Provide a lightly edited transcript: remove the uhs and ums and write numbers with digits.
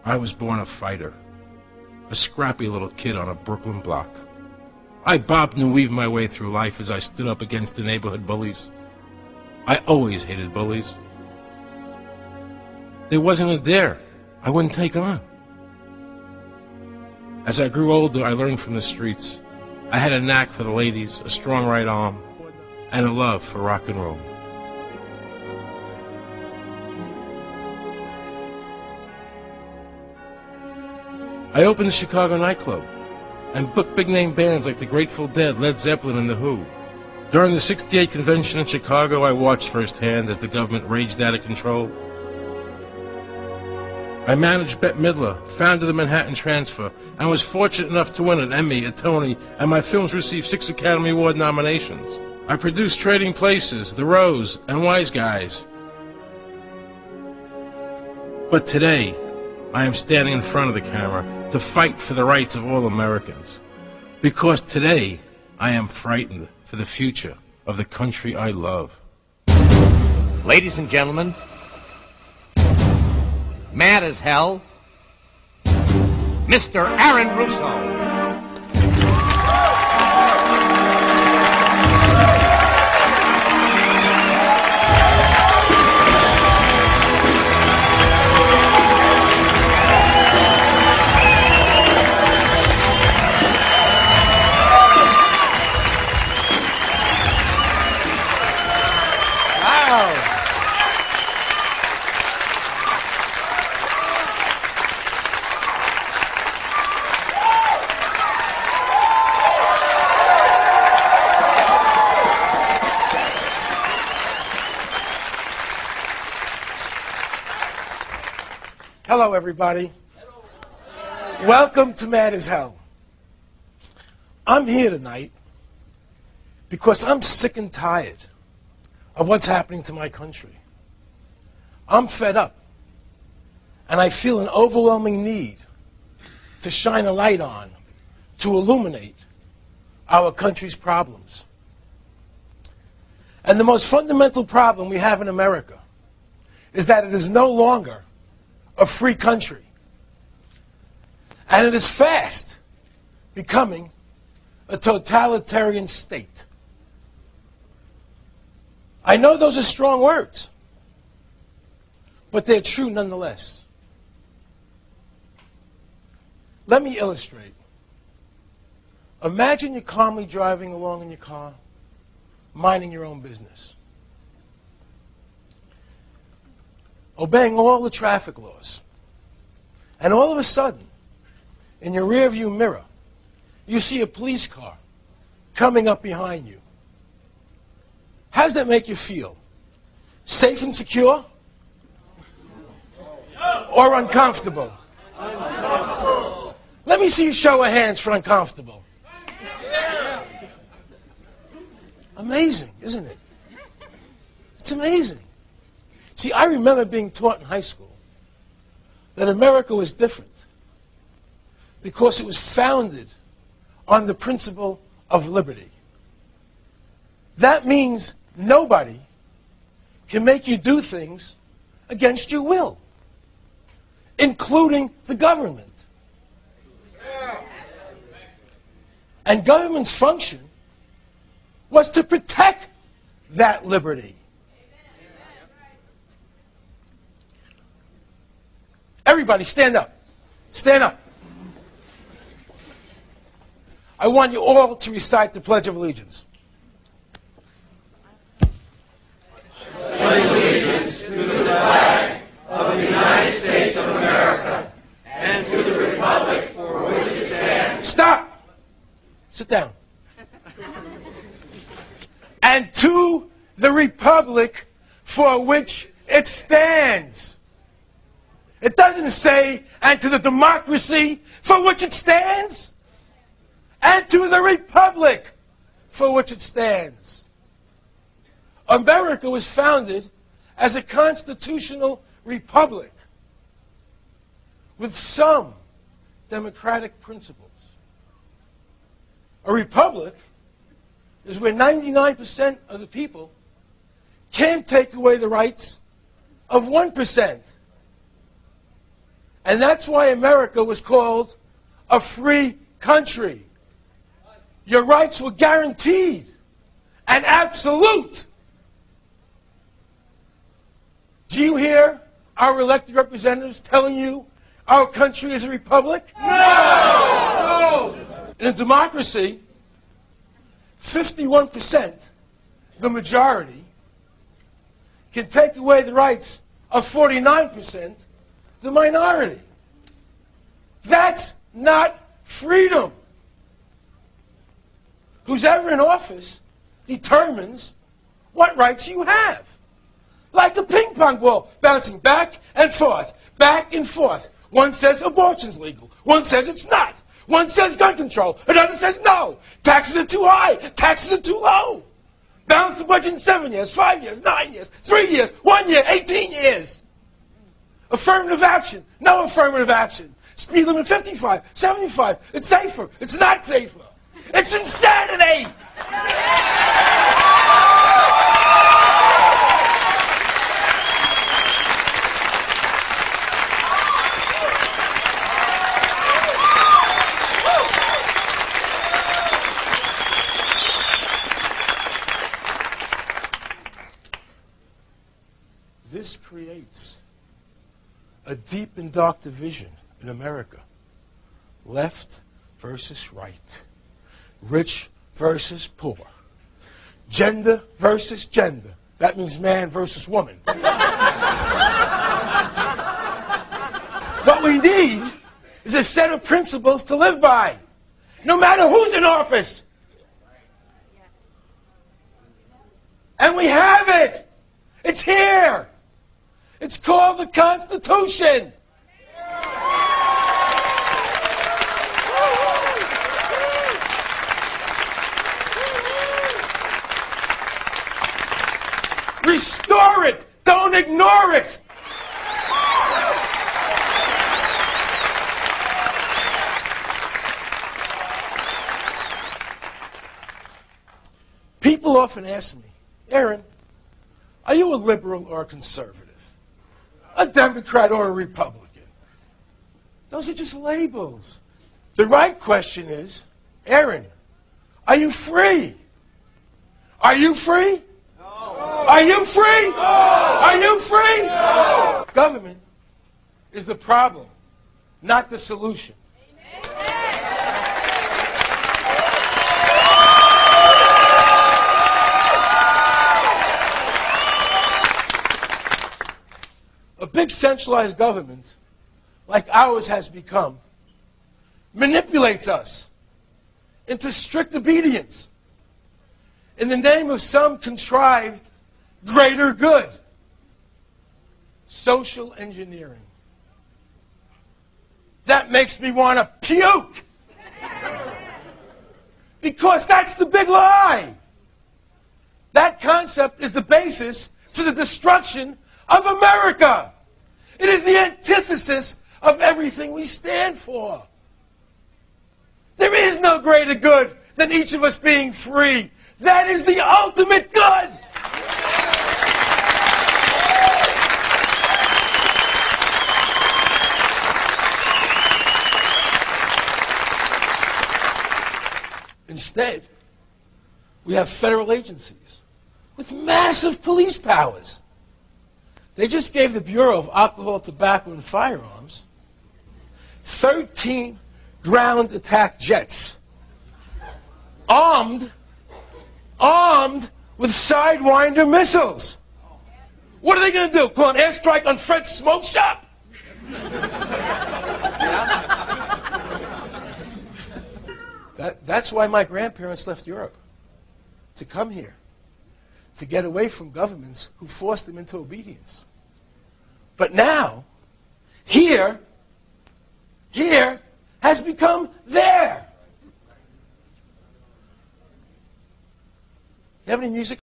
I was born a fighter, a scrappy little kid on a Brooklyn block. I bobbed and weaved my way through life as I stood up against the neighborhood bullies. I always hated bullies. There wasn't a dare I wouldn't take on. As I grew older, I learned from the streets. I had a knack for the ladies, a strong right arm, and a love for rock and roll. I opened the Chicago nightclub and booked big-name bands like the Grateful Dead, Led Zeppelin, and The Who. During the '68 convention in Chicago, I watched firsthand as the government raged out of control. I managed Bette Midler, founded the Manhattan Transfer, and was fortunate enough to win an Emmy, a Tony, and my films received 6 Academy Award nominations. I produced Trading Places, The Rose, and Wise Guys. But today, I am standing in front of the camera to fight for the rights of all Americans. Because today, I am frightened for the future of the country I love. Ladies and gentlemen, mad as hell, Mr. Aaron Russo. Hello, everybody. Hello. Welcome to Mad as Hell. I'm here tonight because I'm sick and tired of what's happening to my country. I'm fed up, and I feel an overwhelming need to shine a light on, to illuminate our country's problems. And the most fundamental problem we have in America is that it is no longer a free country. And it is fast becoming a totalitarian state. I know those are strong words, but they're true nonetheless. Let me illustrate. Imagine you're calmly driving along in your car, minding your own business, obeying all the traffic laws. And all of a sudden, in your rearview mirror, you see a police car coming up behind you. How does that make you feel? Safe and secure? Or uncomfortable? Let me see a show of hands for uncomfortable. Amazing, isn't it? It's amazing. See, I remember being taught in high school that America was different because it was founded on the principle of liberty. That means nobody can make you do things against your will, including the government. And government's function was to protect that liberty. Everybody, stand up. Stand up. I want you all to recite the Pledge of Allegiance. I pledge allegiance to the flag of the United States of America and to the republic for which it stands. Stop! Sit down. And to the republic for which it stands. It doesn't say, and to the democracy for which it stands, and to the republic for which it stands. America was founded as a constitutional republic with some democratic principles. A republic is where 99% of the people can't take away the rights of 1%. And that's why America was called a free country. Your rights were guaranteed and absolute. Do you hear our elected representatives telling you our country is a republic? No! In a democracy, 51%, the majority, can take away the rights of 49%, the minority. That's not freedom. Who's ever in office determines what rights you have. Like a ping pong ball, bouncing back and forth, back and forth. One says abortion's legal. One says it's not. One says gun control. Another says no. Taxes are too high. Taxes are too low. Balance the budget in 7 years, 5 years, 9 years, 3 years, 1 year, 18 years. Affirmative action. No affirmative action. Speed limit 55, 75. It's safer. It's not safer. It's insanity. This creates a deep and dark division in America. Left versus right. Rich versus poor. Gender versus gender. That means man versus woman. What we need is a set of principles to live by, no matter who's in office. And we have it. It's here. It's called the Constitution. Restore it. Don't ignore it. People often ask me, Aaron, are you a liberal or a conservative? A Democrat or a Republican? Those are just labels. The right question is, Aaron, are you free? Are you free? No. Are you free? No. Are you free? No. Government is the problem, not the solution. A big centralized government, like ours has become, manipulates us into strict obedience in the name of some contrived greater good. Social engineering. That makes me want to puke. Because that's the big lie. That concept is the basis for the destruction of America. It is the antithesis of everything we stand for. There is no greater good than each of us being free. That is the ultimate good. Instead, we have federal agencies with massive police powers. They just gave the Bureau of Alcohol, Tobacco, and Firearms 13 ground attack jets, armed with Sidewinder missiles. What are they going to do? Pull an airstrike on Fred's smoke shop? That's why my grandparents left Europe, to come here, to get away from governments who forced them into obedience. But now, here has become there. You have any music